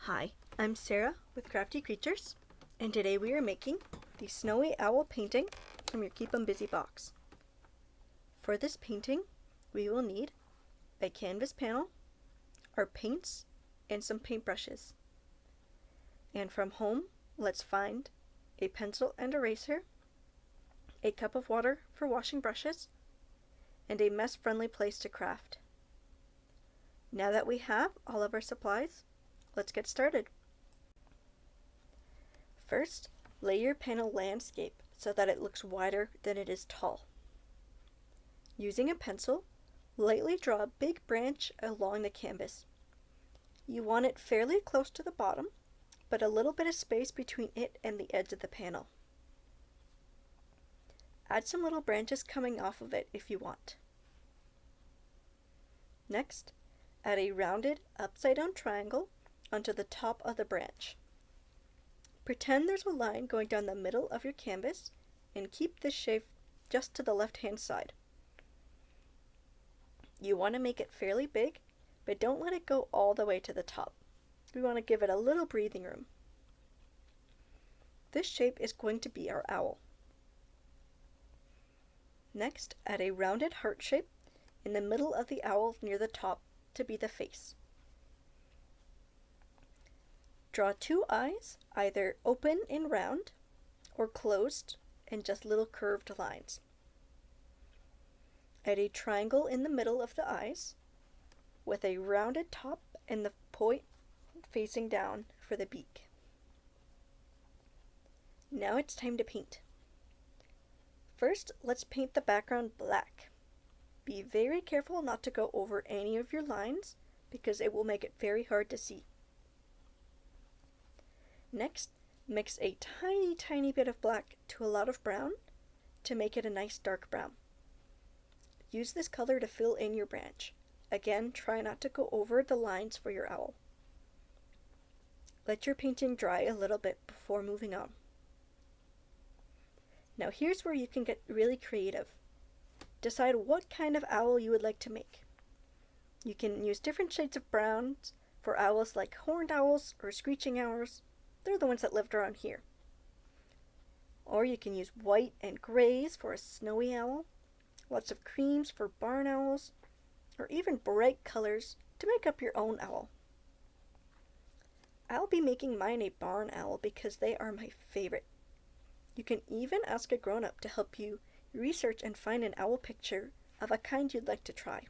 Hi, I'm Sarah with Crafty Creatures, and today we are making the Snowy Owl painting from your Keep 'em Busy box. For this painting, we will need a canvas panel, our paints, and some paintbrushes. And from home, let's find a pencil and eraser, a cup of water for washing brushes, and a mess-friendly place to craft. Now that we have all of our supplies, let's get started. First, lay your panel landscape so that it looks wider than it is tall. Using a pencil, lightly draw a big branch along the canvas. You want it fairly close to the bottom, but a little bit of space between it and the edge of the panel. Add some little branches coming off of it if you want. Next, add a rounded upside-down triangle onto the top of the branch. Pretend there's a line going down the middle of your canvas and keep this shape just to the left-hand side. You want to make it fairly big, but don't let it go all the way to the top. We want to give it a little breathing room. This shape is going to be our owl. Next, add a rounded heart shape in the middle of the owl near the top to be the face. Draw two eyes, either open and round, or closed and just little curved lines. Add a triangle in the middle of the eyes, with a rounded top and the point facing down for the beak. Now it's time to paint. First, let's paint the background black. Be very careful not to go over any of your lines, because it will make it very hard to see. Next, mix a tiny bit of black to a lot of brown to make it a nice dark brown. Use this color to fill in your branch. Again, try not to go over the lines for your owl. Let your painting dry a little bit before moving on. Now here's where you can get really creative. Decide what kind of owl you would like to make. You can use different shades of browns for owls like horned owls or screeching owls. They're the ones that lived around here. Or you can use white and grays for a snowy owl, lots of creams for barn owls, or even bright colors to make up your own owl. I'll be making mine a barn owl because they are my favorite. You can even ask a grown-up to help you research and find an owl picture of a kind you'd like to try.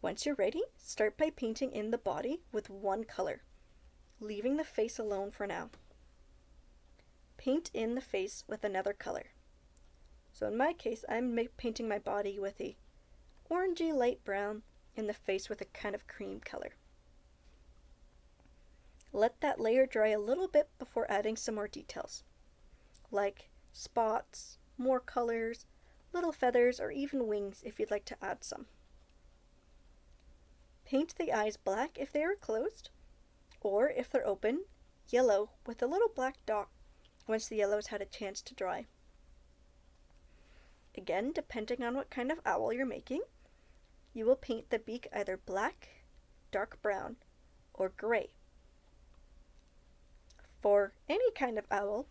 Once you're ready, start by painting in the body with one color, leaving the face alone for now. Paint in the face with another color. So in my case, I'm painting my body with a orangey light brown and the face with a kind of cream color. Let that layer dry a little bit before adding some more details, like spots, more colors, little feathers, or even wings if you'd like to add some. Paint the eyes black if they are closed, or if they're open, yellow with a little black dot once the yellow has had a chance to dry. Again, depending on what kind of owl you're making, you will paint the beak either black, dark brown, or gray. For any kind of owl,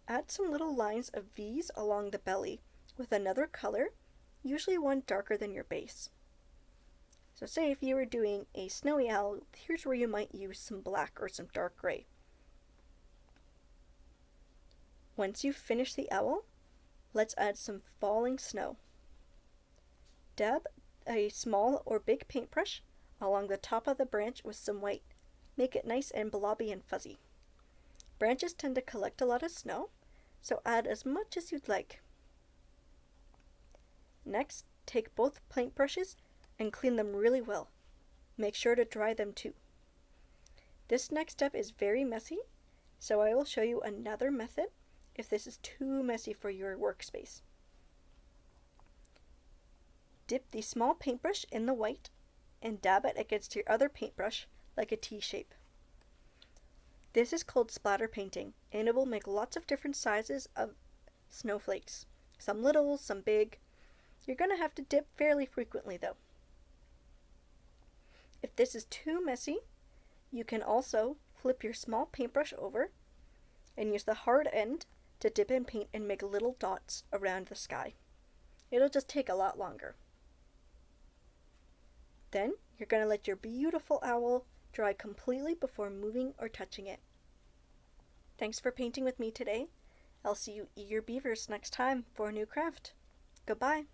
add some little lines of V's along the belly with another color, usually one darker than your base. So say if you were doing a snowy owl, here's where you might use some black or some dark gray. Once you've finished the owl, let's add some falling snow. Dab a small or big paintbrush along the top of the branch with some white. Make it nice and blobby and fuzzy. Branches tend to collect a lot of snow, so add as much as you'd like. Next, take both paintbrushes and clean them really well. Make sure to dry them too. This next step is very messy, so I will show you another method if this is too messy for your workspace. Dip the small paintbrush in the white and dab it against your other paintbrush like a T shape. This is called splatter painting, and it will make lots of different sizes of snowflakes. Some little, some big. You're going to have to dip fairly frequently though. If this is too messy, you can also flip your small paintbrush over and use the hard end to dip in paint and make little dots around the sky. It'll just take a lot longer. Then you're going to let your beautiful owl dry completely before moving or touching it. Thanks for painting with me today. I'll see you eager beavers next time for a new craft. Goodbye.